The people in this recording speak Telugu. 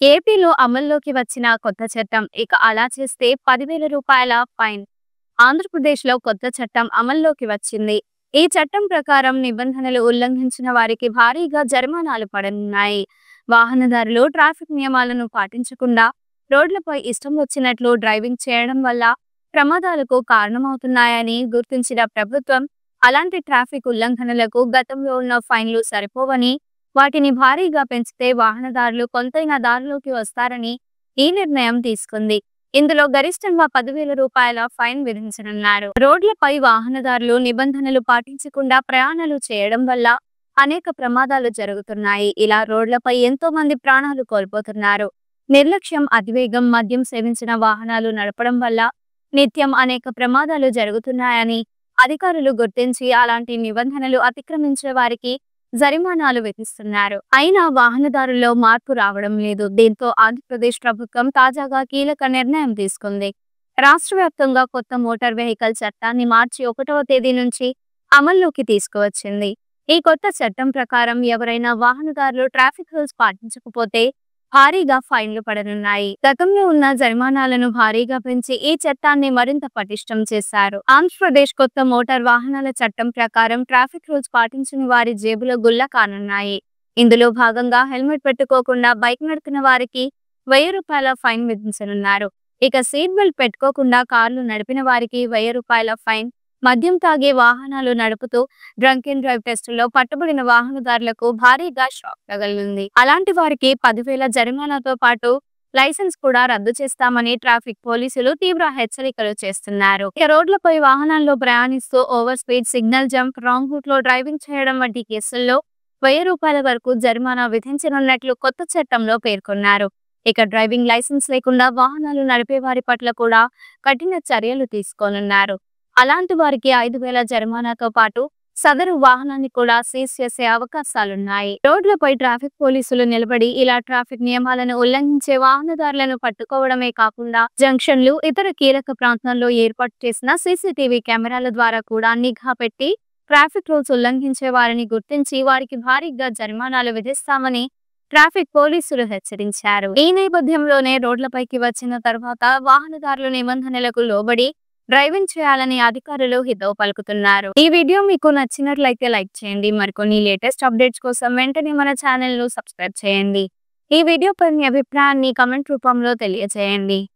ఏపీలో అమల్లోకి వచ్చిన కొత్త చట్టం ఇక అలా చేస్తే రూ. 10,000 ఫైన్. ఆంధ్రప్రదేశ్‌లో కొత్త చట్టం అమల్లోకి వచ్చింది. ఈ చట్టం ప్రకారం నిబంధనలు ఉల్లంఘించిన వారికి భారీగా జరిమానాలు పడనున్నాయి. వాహనదారులు ట్రాఫిక్ నియమాలను పాటించకుండా రోడ్లపై ఇష్టం వచ్చినట్లు డ్రైవింగ్ చేయడం వల్ల ప్రమాదాలకు కారణమవుతున్నాయని గుర్తించిన ప్రభుత్వం, అలాంటి ట్రాఫిక్ ఉల్లంఘనలకు గతంలో ఉన్న ఫైన్లు సరిపోవని, వాటిని భారీగా పెంచితే వాహనదారులు కొంతైనా దారిలోకి వస్తారని ఈ నిర్ణయం తీసుకుంది. ఇందులో గరిష్టంగా రూ. 10,000 ఫైన్ విధించనున్నారు. రోడ్లపై వాహనదారులు నిబంధనలు పాటించకుండా ప్రయాణాలు చేయడం వల్ల అనేక ప్రమాదాలు జరుగుతున్నాయి. ఇలా రోడ్లపై ఎంతో మంది ప్రాణాలు కోల్పోతున్నారు. నిర్లక్ష్యం, అతివేగం, మద్యం సేవించిన వాహనాలు నడపడం వల్ల నిత్యం అనేక ప్రమాదాలు జరుగుతున్నాయని అధికారులు గుర్తించి అలాంటి నిబంధనలు అతిక్రమించే వారికి జరిమానాలు విధిస్తున్నారు. అయినా వాహనదారుల్లో మార్పు రావడం లేదు. దీంతో ఆంధ్రప్రదేశ్ ప్రభుత్వం తాజాగా కీలక నిర్ణయం తీసుకుంది. రాష్ట్ర వ్యాప్తంగా కొత్త మోటార్ వెహికల్ చట్టాన్ని మార్చి 1వ తేదీ నుంచి అమల్లోకి తీసుకువచ్చింది. ఈ కొత్త చట్టం ప్రకారం ఎవరైనా వాహనదారులు ట్రాఫిక్ రూల్స్ పాటించకపోతే భారీగా ఫైన్లు పడనున్నాయి. గతంలో ఉన్న జరిమానాలను భారీగా పెంచి ఈ చట్టాన్ని మరింత పటిష్టం చేశారు. ఆంధ్రప్రదేశ్ కొత్త మోటార్ వాహనాల చట్టం ప్రకారం ట్రాఫిక్ రూల్స్ పాటించని వారి జేబులో గుల్ల కానున్నాయి. ఇందులో భాగంగా హెల్మెట్ పెట్టుకోకుండా బైక్ నడుపుతున్న వారికి రూ. 1000 ఫైన్ విధించనున్నారు. ఇక సీట్ బెల్ట్ పెట్టుకోకుండా కార్లు నడిపిన వారికి రూ. 1000 ఫైన్. మద్యం తాగే వాహనాలు నడుపుతూ డ్రంక్ అండ్ డ్రైవ్ టెస్టుల్లో పట్టుబడిన వాహనదారులకు భారీగా షాక్ తగలనుంది. అలాంటి వారికి 10,000 జరిమానాతో పాటు లైసెన్స్ కూడా రద్దు చేస్తామని ట్రాఫిక్ పోలీసులు తీవ్ర హెచ్చరికలు చేస్తున్నారు. ఇక రోడ్లపై వాహనాల్లో ప్రయాణిస్తూ over speed, signal jump, wrong route లో డ్రైవింగ్ చేయడం వంటి కేసుల్లో రూ. 1000 వరకు జరిమానా విధించనున్నట్లు కొత్త చట్టంలో పేర్కొన్నారు. ఇక డ్రైవింగ్ లైసెన్స్ లేకుండా వాహనాలు నడిపే వారి పట్ల కూడా కఠిన చర్యలు తీసుకోనున్నారు. అలాంటి వారికి 5,000 జరిమానాతో పాటు సదరు వాహనాన్ని కూడా సీజ్ చేసే అవకాశాలున్నాయి. రోడ్లపై ట్రాఫిక్ పోలీసులు నిలబడి ఇలా ట్రాఫిక్ నియమాలను ఉల్లంఘించే వాహనదారులను పట్టుకోవడమే కాకుండా జంక్షన్లు, ఇతర కీలక ప్రాంతాల్లో ఏర్పాటు చేసిన సీసీటీవీ కెమెరాల ద్వారా కూడా నిఘా పెట్టి ట్రాఫిక్ రూల్స్ ఉల్లంఘించే వారిని గుర్తించి వారికి భారీగా జరిమానాలు విధిస్తామని ట్రాఫిక్ పోలీసులు హెచ్చరించారు. ఈ నేపథ్యంలోనే రోడ్లపైకి వచ్చిన తర్వాత వాహనదారులు నిబంధనలకు లోబడి డ్రైవింగ్ చేయాలని అధికారులు హితవు పలుకుతున్నారు. ఈ వీడియో మీకు నచ్చినట్లయితే లైక్ చేయండి. మరికొన్ని లేటెస్ట్ అప్డేట్స్ కోసం వెంటనే మన ఛానల్ ను సబ్స్క్రైబ్ చేయండి. ఈ వీడియోపై మీ అభిప్రాయాన్ని కామెంట్ రూపంలో తెలియజేయండి.